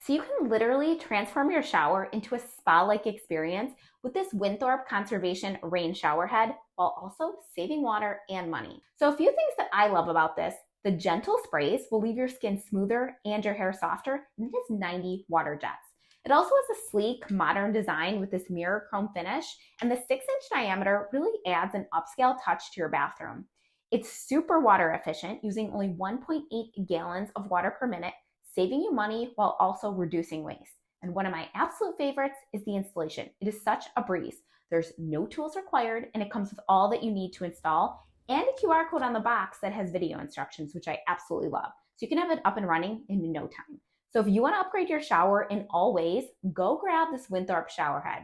So you can literally transform your shower into a spa-like experience with this Winthorpe Conservation Rain Shower Head while also saving water and money. So a few things that I love about this: the gentle sprays will leave your skin smoother and your hair softer, and it has 90 water jets. It also has a sleek, modern design with this mirror chrome finish, and the 6-inch diameter really adds an upscale touch to your bathroom. It's super water efficient, using only 1.8 gallons of water per minute, saving you money while also reducing waste. And one of my absolute favorites is the installation. It is such a breeze. There's no tools required, and it comes with all that you need to install and a QR code on the box that has video instructions, which I absolutely love. So you can have it up and running in no time. So if you want to upgrade your shower in all ways, go grab this Winthorpe shower head.